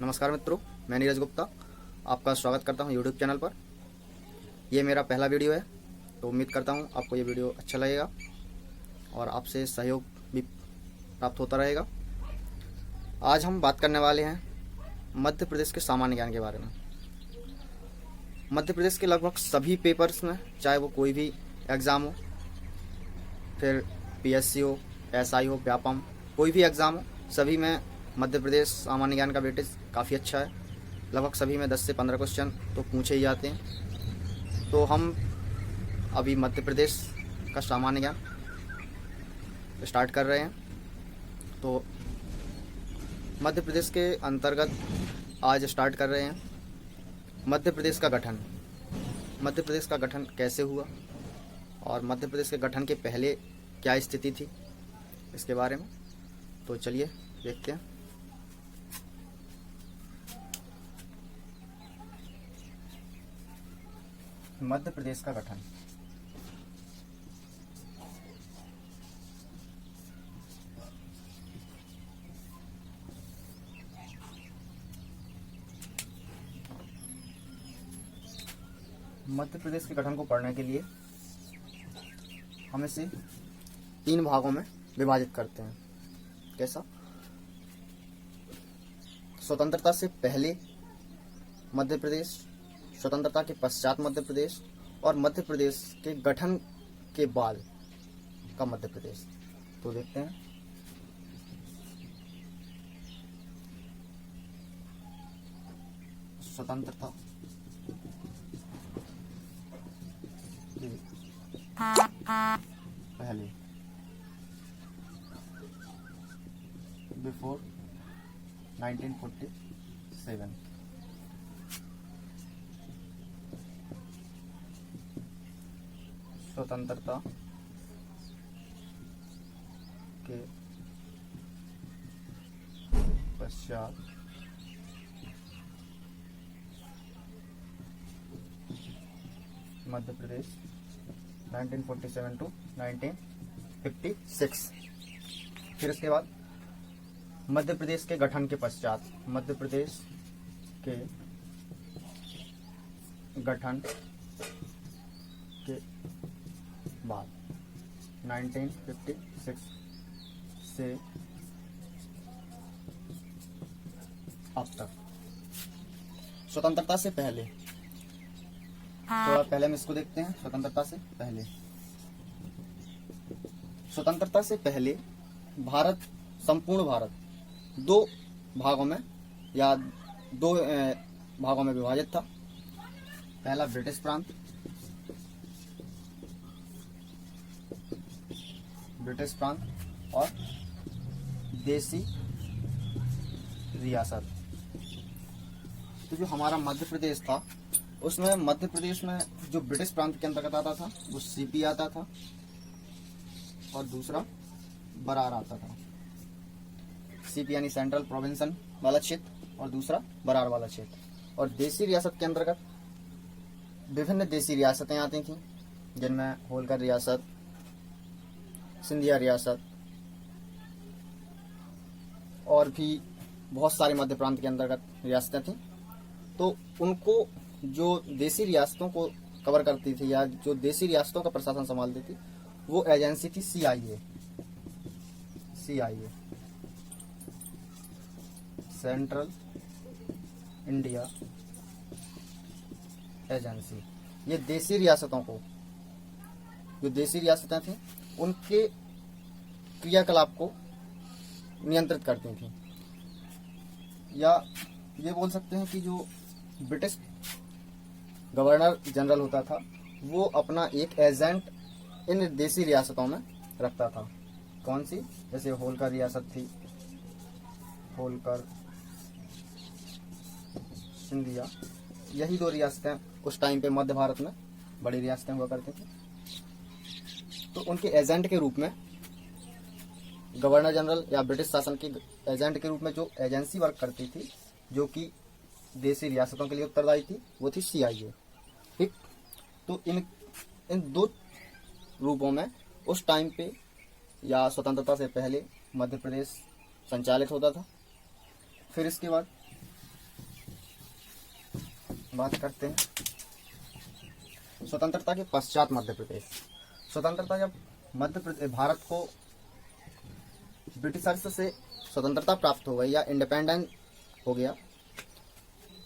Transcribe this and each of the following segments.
नमस्कार मित्रों, मैं नीरज गुप्ता आपका स्वागत करता हूं यूट्यूब चैनल पर। ये मेरा पहला वीडियो है, तो उम्मीद करता हूं आपको ये वीडियो अच्छा लगेगा और आपसे सहयोग भी प्राप्त होता रहेगा। आज हम बात करने वाले हैं मध्य प्रदेश के सामान्य ज्ञान के बारे में। मध्य प्रदेश के लगभग सभी पेपर्स में, चाहे वो कोई भी एग्ज़ाम हो, फिर पीएससी हो, एसआई हो, व्यापम, कोई भी एग्ज़ाम हो, सभी में मध्य प्रदेश सामान्य ज्ञान का वेटेज काफ़ी अच्छा है। लगभग सभी में 10 से 15 क्वेश्चन तो पूछे ही जाते हैं। तो हम अभी मध्य प्रदेश का सामान्य ज्ञान स्टार्ट कर रहे हैं। तो मध्य प्रदेश के अंतर्गत आज स्टार्ट कर रहे हैं मध्य प्रदेश का गठन। मध्य प्रदेश का गठन कैसे हुआ और मध्य प्रदेश के गठन के पहले क्या स्थिति थी, इसके बारे में। तो चलिए देखते हैं। मध्य प्रदेश का गठन। मध्य प्रदेश के गठन को पढ़ने के लिए हम इसे 3 भागों में विभाजित करते हैं। कैसा? स्वतंत्रता से पहले मध्य प्रदेश, स्वतंत्रता के पश्चात मध्य प्रदेश और मध्य प्रदेश के गठन के बाद का मध्य प्रदेश। तो देखते हैं। स्वतंत्रता के पहले, बिफोर 1947। स्वतंत्रता के पश्चात मध्य प्रदेश 1947 टू 1956। फिर इसके बाद मध्य प्रदेश के गठन के पश्चात, मध्य प्रदेश के गठन के बाद 1956 से अब तक। स्वतंत्रता से पहले, थोड़ा पहले हम इसको देखते हैं। स्वतंत्रता से पहले, स्वतंत्रता से पहले भारत, संपूर्ण भारत 2 भागों में या 2 भागों में विभाजित था। पहला ब्रिटिश प्रांत, ब्रिटिश प्रांत और देसी रियासत। तो जो हमारा मध्य प्रदेश था, उसमें मध्य प्रदेश में जो ब्रिटिश प्रांत के अंतर्गत आता था वो सीपी आता था और दूसरा बरार आता था। सीपी यानी सेंट्रल प्रोविंसन वाला क्षेत्र और दूसरा बरार वाला क्षेत्र। और देसी रियासत के अंतर्गत विभिन्न देसी रियासतें आती थीं, जिनमें होलकर रियासत, सिंधिया रियासत और भी बहुत सारे मध्य प्रांत के अंतर्गत रियासतें थीं। तो उनको, जो देसी रियासतों को कवर करती थी या जो देसी रियासतों का प्रशासन संभालती थी, वो एजेंसी थी CIA. CIA, central India agency. ये देसी रियासतों को, जो देसी रियासतें थीं, उनके क्रियाकलाप को नियंत्रित करती थी। या ये बोल सकते हैं कि जो ब्रिटिश गवर्नर जनरल होता था, वो अपना एक एजेंट इन देसी रियासतों में रखता था। कौन सी? जैसे होलकर रियासत थी, होलकर, सिंधिया। यही 2 रियासतें उस टाइम पे मध्य भारत में बड़ी रियासतें हुआ करती थी। तो उनके एजेंट के रूप में गवर्नर जनरल या ब्रिटिश शासन के एजेंट के रूप में जो एजेंसी वर्क करती थी, जो कि देसी रियासतों के लिए उत्तरदायी थी, वो थी सीआईए। ठीक। तो इन 2 रूपों में उस टाइम पे या स्वतंत्रता से पहले मध्य प्रदेश संचालित होता था। फिर इसके बाद बात करते हैं स्वतंत्रता के पश्चात मध्य प्रदेश। स्वतंत्रता जब मध्य प्रदेश भारत को ब्रिटिशर्स से स्वतंत्रता प्राप्त हो गई या इंडिपेंडेंट हो गया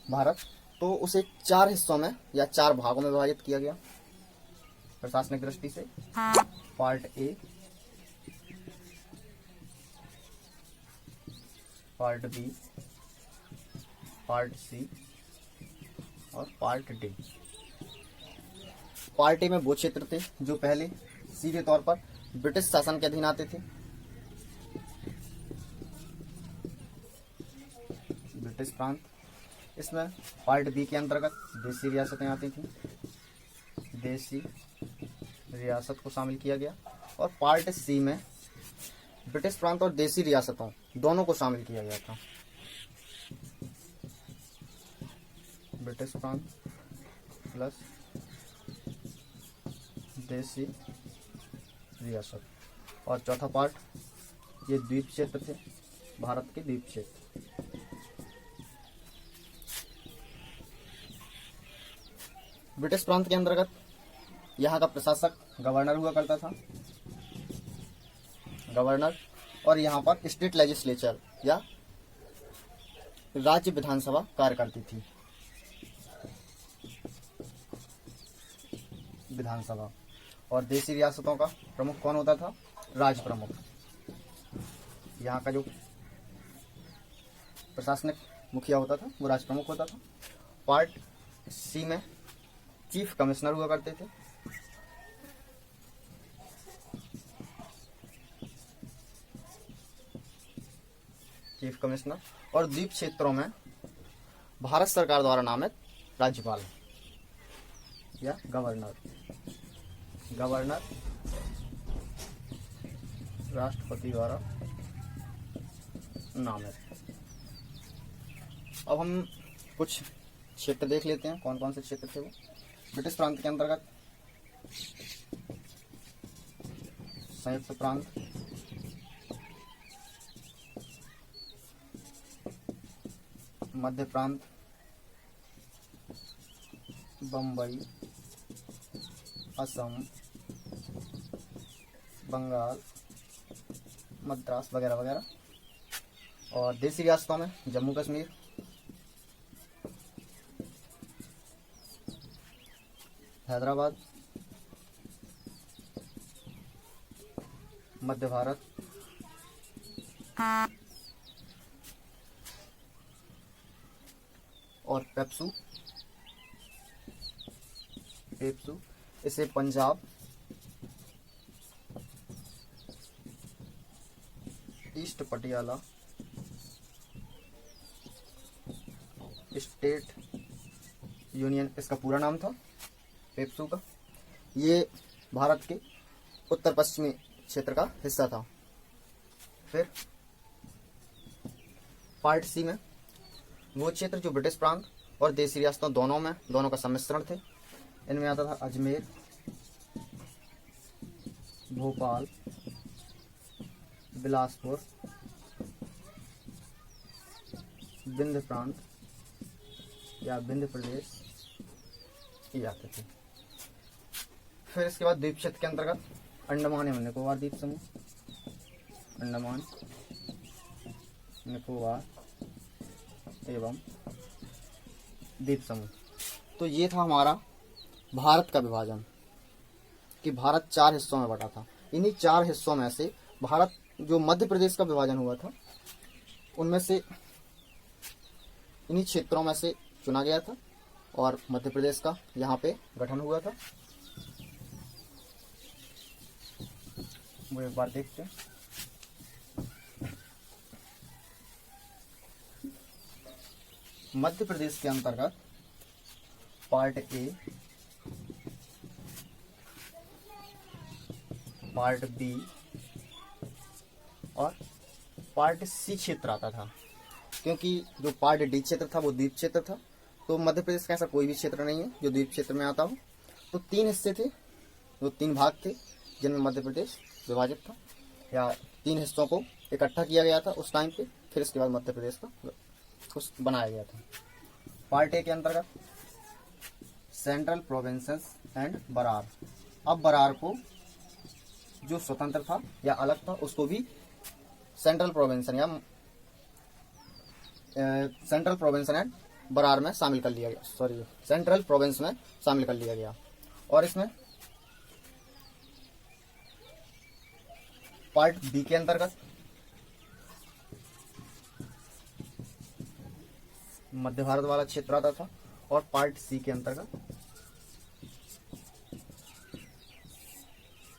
भारत, तो उसे 4 हिस्सों में या 4 भागों में विभाजित किया गया प्रशासनिक दृष्टि से। Part A, part B, part C और पार्ट डी। पार्ट ए में वो क्षेत्र थे जो पहले सीधे तौर पर ब्रिटिश शासन के अधीन आते थे, ब्रिटिश प्रांत। इसमें पार्ट बी के अंतर्गत देसी रियासतें आती थीं, देसी रियासत को शामिल किया गया। और पार्ट सी में ब्रिटिश प्रांत और देसी रियासतों दोनों को शामिल किया गया था। ब्रिटिश प्रांत प्लस देसी रियासत। और चौथा पार्ट, ये द्वीप क्षेत्र थे, भारत के द्वीप क्षेत्र। ब्रिटिश प्रांत के अंतर्गत यहाँ का प्रशासक गवर्नर हुआ करता था, गवर्नर। और यहाँ पर स्टेट लेजिस्लेचर या राज्य विधानसभा कार्य करती थी, विधानसभा। और देसी रियासतों का प्रमुख कौन होता था? राज प्रमुख। यहाँ का जो प्रशासनिक मुखिया होता था वो राज प्रमुख होता था। पार्ट सी में चीफ कमिश्नर हुआ करते थे। Chief commissioner. और द्वीप क्षेत्रों में भारत सरकार द्वारा नामित राज्यपाल या गवर्नर, गवर्नर राष्ट्रपति द्वारा नामित। अब हम कुछ क्षेत्र देख लेते हैं, कौन कौन से क्षेत्र थे वो। ब्रिटिश प्रांत के अंतर्गत संयुक्त प्रांत, मध्य प्रांत, बम्बई, असम, बंगाल, मद्रास वगैरह वगैरह। और देसी रियासतों में जम्मू कश्मीर, हैदराबाद, मध्य भारत, और पेप्सू, इसे Punjab, east Patiala, state union इसका पूरा नाम था पेप्सू का। ये भारत के उत्तर पश्चिमी क्षेत्र का हिस्सा था। फिर पार्ट सी में वो क्षेत्र जो ब्रिटिश प्रांत और देसी रियासतों दोनों का सम्मिश्रण थे। इनमें आता था अजमेर, भोपाल, बिलासपुर, विंध्य प्रांत या विंध्य प्रदेश ये आते थे। फिर इसके बाद द्वीप क्षेत्र के अंतर्गत अंडमान एवं निकोबार द्वीप समूह, अंडमान निकोबार एवं द्वीप समूह। तो ये था हमारा भारत का विभाजन, कि भारत 4 हिस्सों में बटा था। इन्हीं 4 हिस्सों में से भारत जो मध्य प्रदेश का विभाजन हुआ था, उनमें से इन्हीं क्षेत्रों में से चुना गया था और मध्य प्रदेश का यहाँ पे गठन हुआ था। वो एक बार देखते हैं। मध्य प्रदेश के अंतर्गत पार्ट ए, पार्ट बी और पार्ट सी क्षेत्र आता था। क्योंकि जो पार्ट डी क्षेत्र था वो द्वीप क्षेत्र था, तो मध्य प्रदेश का ऐसा कोई भी क्षेत्र नहीं है जो द्वीप क्षेत्र में आता हो। तो 3 हिस्से थे, जो 3 भाग थे जिनमें मध्य प्रदेश विभाजित था, या 3 हिस्सों को इकट्ठा किया गया था उस टाइम पे। फिर इसके बाद मध्य प्रदेश का कुछ बनाया गया था। पार्ट ए के अंतर्गत सेंट्रल प्रोविंसेस एंड बरार। अब बरार को जो स्वतंत्र था या अलग था उसको भी सेंट्रल प्रोविंस या सेंट्रल प्रोविंस एंड बरार में शामिल कर लिया गया, सॉरी सेंट्रल प्रोविंस में शामिल कर लिया गया। और इसमें पार्ट बी के अंतर्गत मध्य भारत वाला क्षेत्र आता था और पार्ट सी के अंतर्गत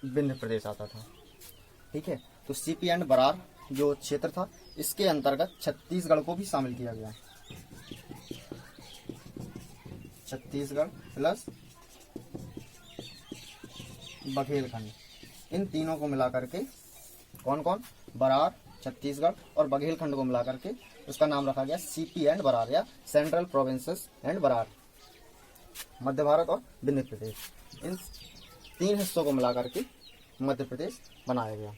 विंध्य प्रदेश आता था। ठीक है, तो सीपी एंड बरार जो क्षेत्र था इसके अंतर्गत छत्तीसगढ़ को भी शामिल किया गया। छत्तीसगढ़ प्लस बघेलखंड, इन तीनों को मिलाकर के कौन कौन, बरार, छत्तीसगढ़ और बघेलखंड को मिलाकर के उसका नाम रखा गया सीपी एंड बरार या सेंट्रल प्रोविंसेस एंड बरार। मध्य भारत और विंध्य प्रदेश, इन तीन हिस्सों को मिलाकर के मध्य प्रदेश बनाया गया।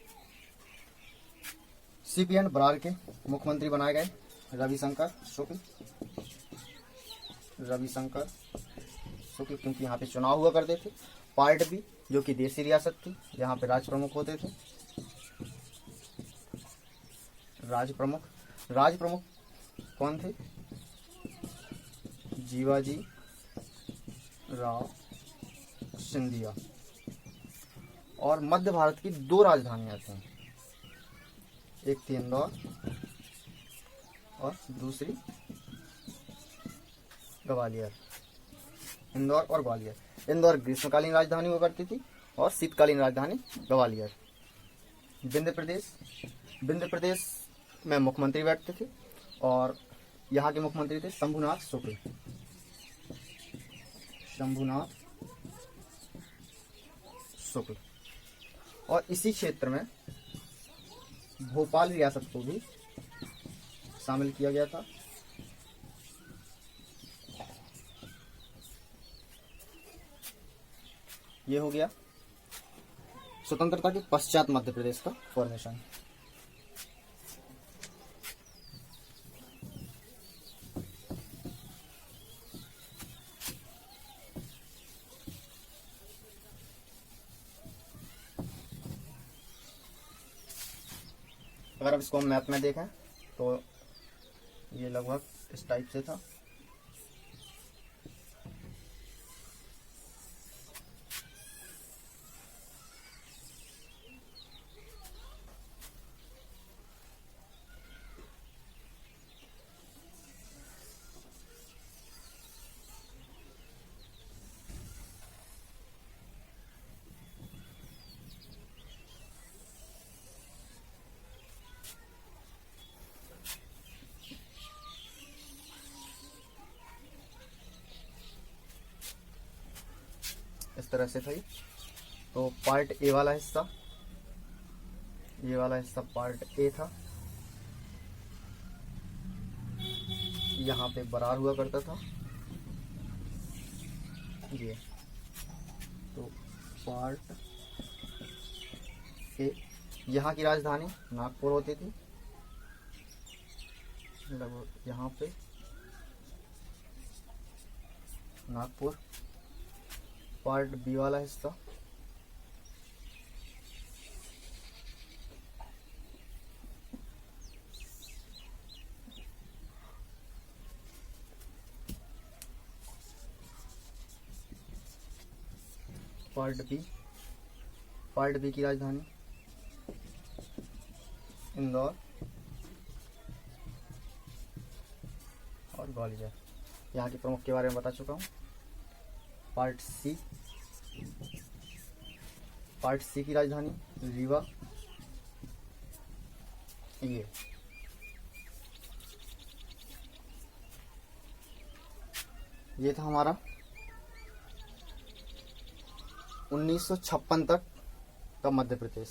सीपी एंड बरार के मुख्यमंत्री बनाए गए रविशंकर शुक्ल, क्योंकि यहाँ पे चुनाव हुआ करते थे। पार्ट बी जो कि देशी रियासत थी, यहाँ पे राज प्रमुख होते थे। राज प्रमुख कौन थे, जीवाजी राव सिंधिया। और मध्य भारत की दो राजधानियां थी, एक थी इंदौर और दूसरी ग्वालियर। इंदौर और ग्वालियर, इंदौर ग्रीष्मकालीन राजधानी हुआ करती थी और शीतकालीन राजधानी ग्वालियर। विंध्य प्रदेश में मुख्यमंत्री बैठते थे और यहाँ के मुख्यमंत्री थे शंभुनाथ शुक्ल। और इसी क्षेत्र में भोपाल रियासत को भी शामिल किया गया था। ये हो गया स्वतंत्रता के पश्चात मध्य प्रदेश का फॉर्मेशन। अगर अब इसको हम मैप में देखें तो ये लगभग इस टाइप से था। इस तरह से था। तो पार्ट ए वाला हिस्सा, ये वाला हिस्सा पार्ट ए था। यहाँ पे बरार हुआ करता था ये। तो पार्ट ए, यहाँ की राजधानी नागपुर होती थी, लगभग यहाँ पे नागपुर। पार्ट बी वाला हिस्सा पार्ट बी की राजधानी इंदौर और ग्वालियर। यहाँ के प्रमुख के बारे में बता चुका हूँ। पार्ट सी की राजधानी रीवा। ये था हमारा 1956 तक का मध्य प्रदेश।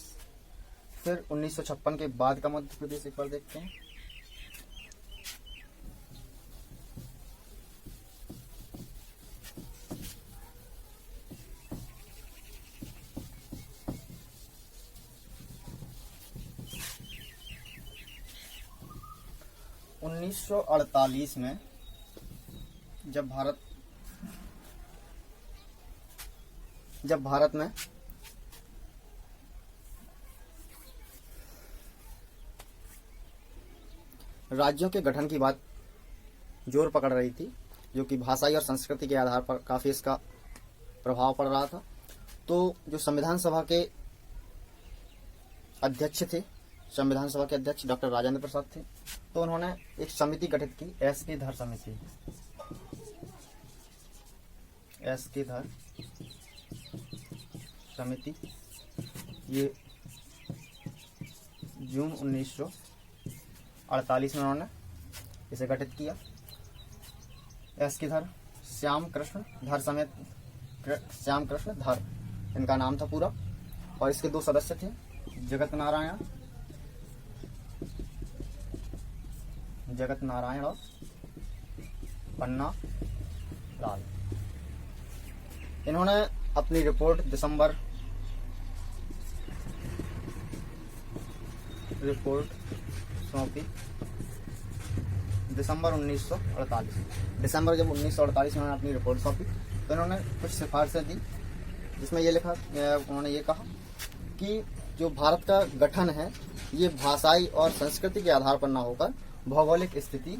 फिर 1956 के बाद का मध्य प्रदेश एक बार देखते हैं। उन्नीस 1948 में जब भारत जब भारत में राज्यों के गठन की बात जोर पकड़ रही थी, जो कि भाषाई और संस्कृति के आधार पर काफी इसका प्रभाव पड़ रहा था, तो जो संविधान सभा के अध्यक्ष थे, संविधान सभा के अध्यक्ष डॉक्टर राजेंद्र प्रसाद थे, तो उन्होंने एक समिति गठित की, एस.के. धर समिति। एस.के. धर समिति, ये जून 1948 में उन्होंने इसे गठित किया। एस.के. धर, श्याम कृष्ण धर समेत, श्याम कृष्ण धर इनका नाम था पूरा, और इसके 2 सदस्य थे, जगत नारायण और पन्ना लाल। इन्होंने अपनी रिपोर्ट सौंपी दिसंबर 1948। दिसंबर जब 1948 में उन्होंने अपनी रिपोर्ट सौंपी, तो इन्होंने कुछ सिफारिशें दी, जिसमें उन्होंने ये कहा कि जो भारत का गठन है, ये भाषाई और संस्कृति के आधार पर न होकर भौगोलिक स्थिति,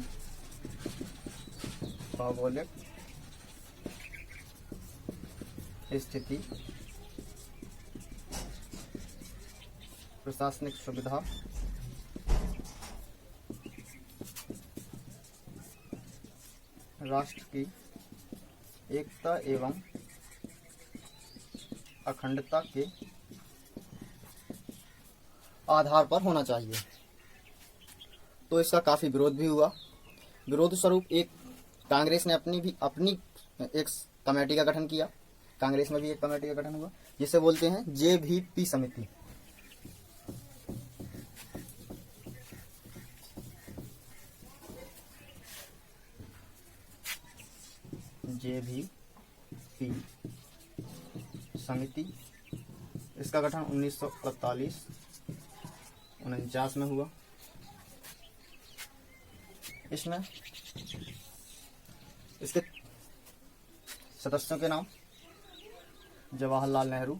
प्रशासनिक सुविधा, राष्ट्र की एकता एवं अखंडता के आधार पर होना चाहिए। तो इसका काफी विरोध भी हुआ। विरोध स्वरूप कांग्रेस ने अपनी एक कमेटी का गठन किया। कांग्रेस में भी एक कमेटी का गठन हुआ, जिसे बोलते हैं JVP समिति। JVP समिति, इसका गठन 1948-49 में हुआ। इसमें इसके सदस्यों के नाम जवाहरलाल नेहरू,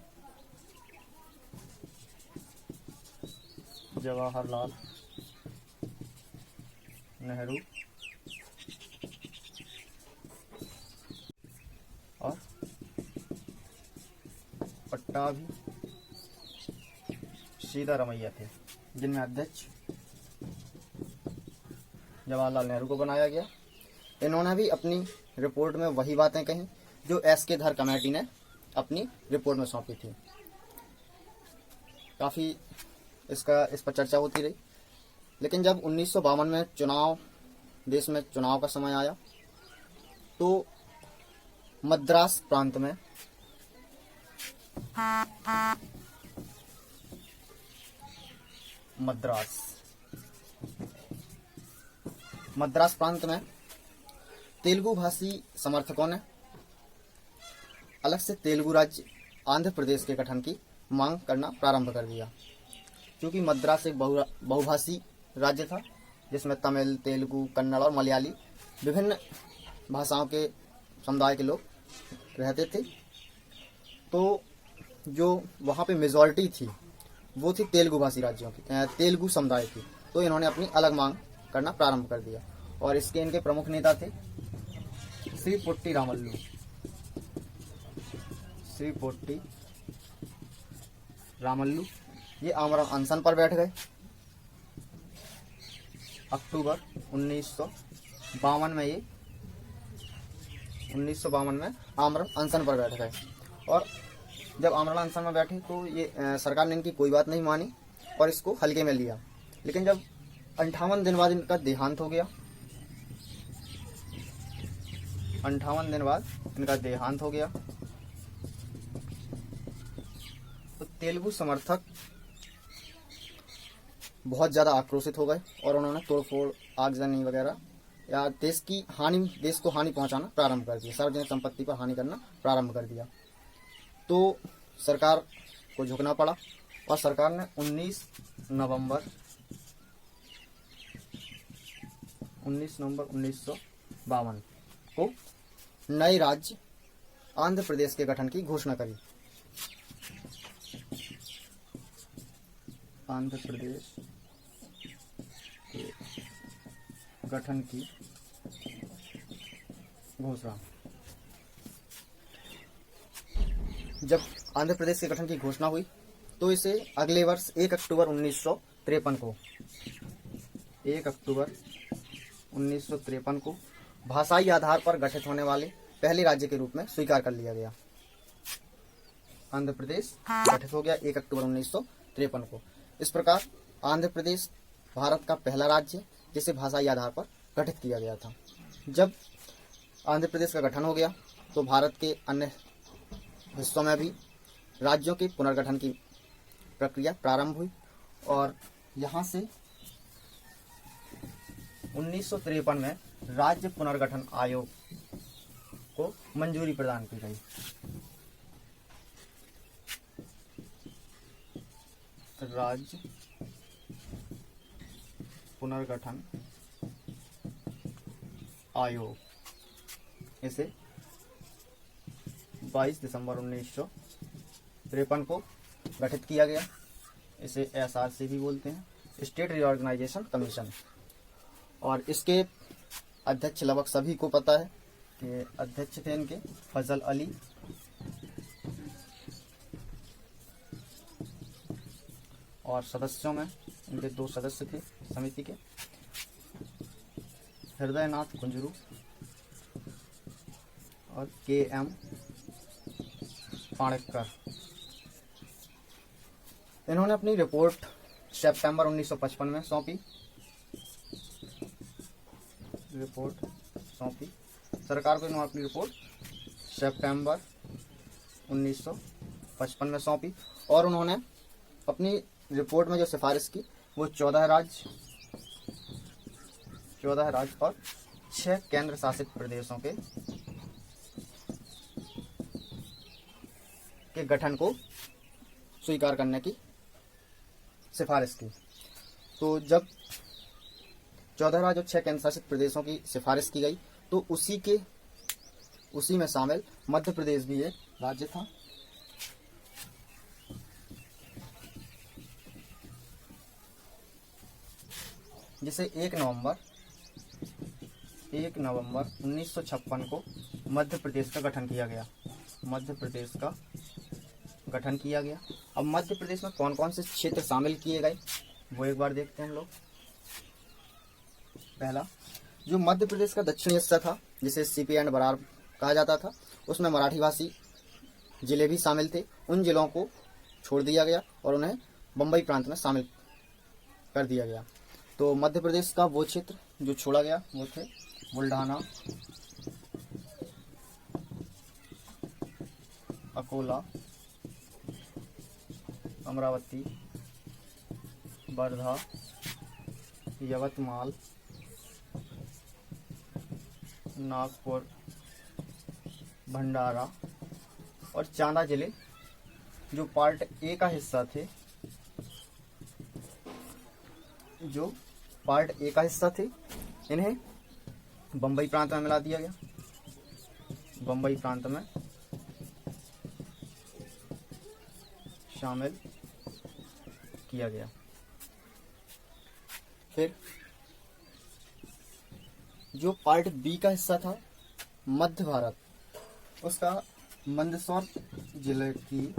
और पट्टाभी सीतारमैया थे, जिनमें अध्यक्ष जवाहरलाल नेहरू को बनाया गया। इन्होंने भी अपनी रिपोर्ट में वही बातें कही जो एस.के. धर कमेटी ने अपनी रिपोर्ट में सौंपी थी। काफी इस पर चर्चा होती रही। लेकिन जब 1952 में देश में चुनाव का समय आया, तो मद्रास प्रांत में मद्रास प्रांत में तेलुगु भाषी समर्थकों ने अलग से तेलुगु राज्य आंध्र प्रदेश के गठन की मांग करना प्रारंभ कर दिया। क्योंकि मद्रास एक बहुभाषी राज्य था, जिसमें तमिल, तेलुगु, कन्नड़ और मलयाली विभिन्न भाषाओं के समुदाय के लोग रहते थे। तो जो वहाँ पे मेजॉरिटी थी, वो थी तेलुगु भाषी तेलुगु समुदाय की। तो इन्होंने अपनी अलग मांग करना प्रारंभ कर दिया, और इनके प्रमुख नेता थे श्री पोट्टी रामल्लू। ये आमरण अनशन पर बैठ गए। अक्टूबर 1952 में आमरण अनशन पर बैठ गए, और जब आमरण अनशन में बैठे तो ये सरकार ने इनकी कोई बात नहीं मानी और इसको हल्के में लिया। लेकिन जब 58 दिन बाद इनका देहांत हो गया, 58 दिन बाद इनका देहांत हो गया, तो तेलुगु समर्थक बहुत ज़्यादा आक्रोशित हो गए और उन्होंने तोड़फोड़, आगजनी वगैरह या देश को हानि पहुंचाना प्रारंभ कर दिया, सार्वजनिक संपत्ति पर हानि करना प्रारंभ कर दिया। तो सरकार को झुकना पड़ा, और सरकार ने 19 नवंबर 1952 को नए राज्य आंध्र प्रदेश के गठन की घोषणा करी। आंध्र प्रदेश के गठन की घोषणा। जब आंध्र प्रदेश के गठन की घोषणा हुई तो इसे अगले वर्ष 1 अक्टूबर 1953 को 1 अक्टूबर 1953 को भाषाई आधार पर गठित होने वाले पहले राज्य के रूप में स्वीकार कर लिया गया। आंध्र प्रदेश गठित हो गया 1 अक्टूबर 1953 को। इस प्रकार आंध्र प्रदेश भारत का पहला राज्य जिसे भाषाई आधार पर गठित किया गया था। जब आंध्र प्रदेश का गठन हो गया तो भारत के अन्य हिस्सों में भी राज्यों के पुनर्गठन की प्रक्रिया प्रारंभ हुई और यहाँ से 1953 में राज्य पुनर्गठन आयोग को मंजूरी प्रदान की गई। राज्य पुनर्गठन आयोग, इसे 22 दिसंबर 1953 को गठित किया गया। इसे SRC भी बोलते हैं, स्टेट रीऑर्गेनाइजेशन कमीशन। और इसके अध्यक्ष लगभग सभी को पता है कि अध्यक्ष थे इनके फजल अली और सदस्यों में इनके 2 सदस्य थे समिति के, हृदयनाथ कुंजरू और KM पाणिक्कर। इन्होंने अपनी रिपोर्ट सितंबर 1955 में सौंपी। सरकार को इन्होंने अपनी रिपोर्ट सितंबर 1955 में सौंपी और उन्होंने अपनी रिपोर्ट में जो सिफारिश की वो 14 राज्य और 6 केंद्र शासित प्रदेशों के गठन को स्वीकार करने की सिफारिश की। तो जब 14 राज्य और 6 केंद्र शासित प्रदेशों की सिफारिश की गई तो उसी में शामिल मध्य प्रदेश भी एक राज्य था। जिसे 1 नवंबर 1956 को मध्य प्रदेश का गठन किया गया। अब मध्य प्रदेश में कौन कौन से क्षेत्र शामिल किए गए वो एक बार देखते हैं हम लोग। पहला, जो मध्य प्रदेश का दक्षिणी हिस्सा था जिसे CP एंड बरार कहा जाता था, उसमें मराठी भाषी जिले भी शामिल थे। उन जिलों को छोड़ दिया गया और उन्हें बम्बई प्रांत में शामिल कर दिया गया। तो मध्य प्रदेश का वो क्षेत्र जो छोड़ा गया वो थे बुल्ढाना, अकोला, अमरावती, वर्धा, यवतमाल, नागपुर, भंडारा और चांदा जिले जो पार्ट ए का हिस्सा थे, इन्हें बम्बई प्रांत में मिला दिया गया। बम्बई प्रांत में शामिल किया गया। फिर जो पार्ट बी का हिस्सा था मध्य भारत, उसका मंदसौर जिले की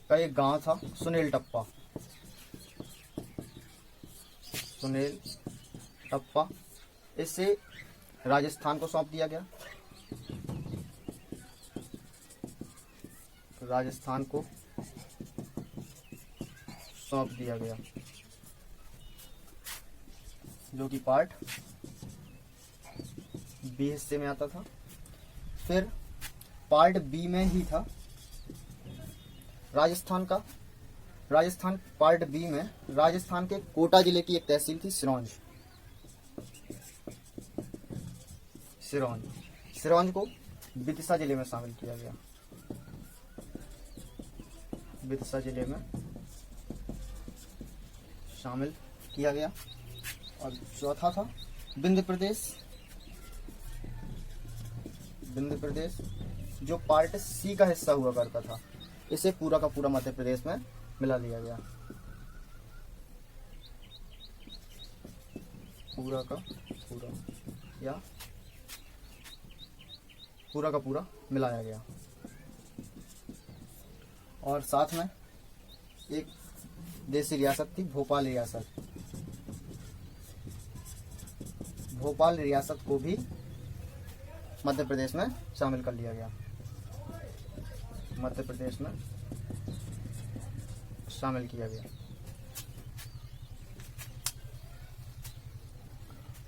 का एक गांव था सुनील टप्पा, इसे राजस्थान को सौंप दिया गया। जो कि पार्ट बी हिस्से में आता था। फिर पार्ट बी में ही था राजस्थान पार्ट बी में राजस्थान के कोटा जिले की एक तहसील थी सिरोंज को विदिशा जिले में शामिल किया गया। और चौथा था विंध्य प्रदेश जो पार्ट सी का हिस्सा हुआ करता था, इसे पूरा का पूरा मध्य प्रदेश में मिला दिया गया। पूरा का पूरा या पूरा का पूरा मिलाया गया। और साथ में एक देसी रियासत थी, भोपाल रियासत। भोपाल रियासत को भी मध्य प्रदेश में शामिल कर लिया गया। मध्य प्रदेश में शामिल किया गया।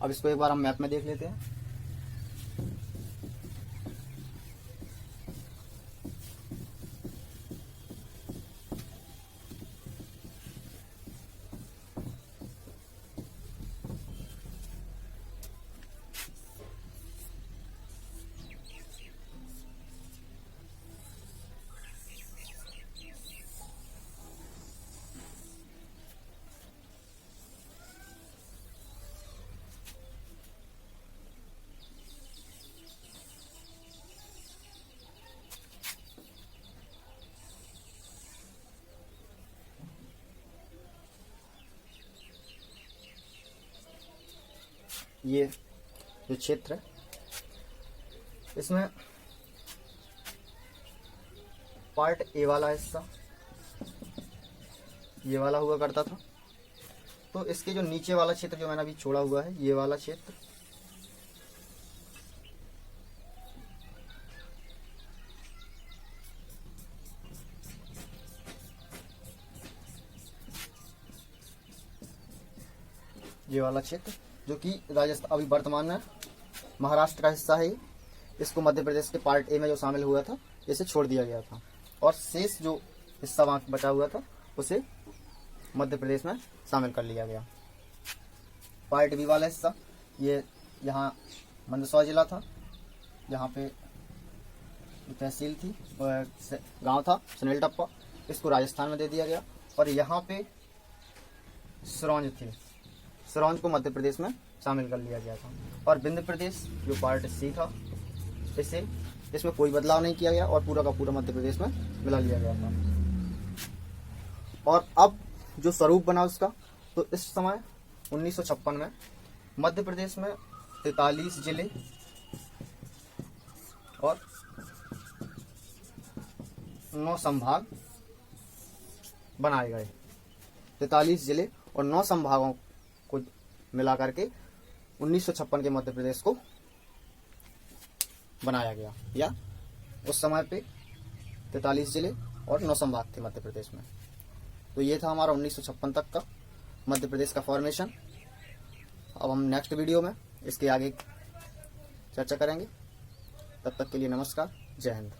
अब इसको एक बार हम मैप में देख लेते हैं। ये जो क्षेत्र है, इसमें पार्ट ए वाला हिस्सा ये वाला हुआ करता था। तो इसके जो नीचे वाला क्षेत्र जो मैंने अभी छोड़ा हुआ है, ये वाला क्षेत्र, ये वाला क्षेत्र जो कि राजस्थान अभी वर्तमान में महाराष्ट्र का हिस्सा है, इसको मध्य प्रदेश के पार्ट ए में जो शामिल हुआ था इसे छोड़ दिया गया था। और शेष जो हिस्सा वहाँ बचा हुआ था उसे मध्य प्रदेश में शामिल कर लिया गया। पार्ट बी वाला हिस्सा, ये यहाँ मंदसौर जिला था, यहाँ पे तहसील थी, गांव था सुनील टप्पा, इसको राजस्थान में दे दिया गया। और यहाँ पे सिरौंज थी, सिरौंज को मध्य प्रदेश में शामिल कर लिया गया था। और विंध्य प्रदेश जो पार्ट सी था, इसमें कोई बदलाव नहीं किया गया और पूरा का पूरा मध्य प्रदेश में मिला लिया गया था। और अब जो स्वरूप बना उसका, तो इस समय 1956 में मध्य प्रदेश में 43 जिले और 9 संभाग बनाए गए। 43 जिले और 9 संभागों को मिला करके 1956 के मध्य प्रदेश को बनाया गया। या उस समय पे 43 जिले और 9 संभाग थे मध्य प्रदेश में। तो ये था हमारा 1956 तक का मध्य प्रदेश का फॉर्मेशन। अब हम नेक्स्ट वीडियो में इसके आगे चर्चा करेंगे। तब तक के लिए नमस्कार, जय हिंद।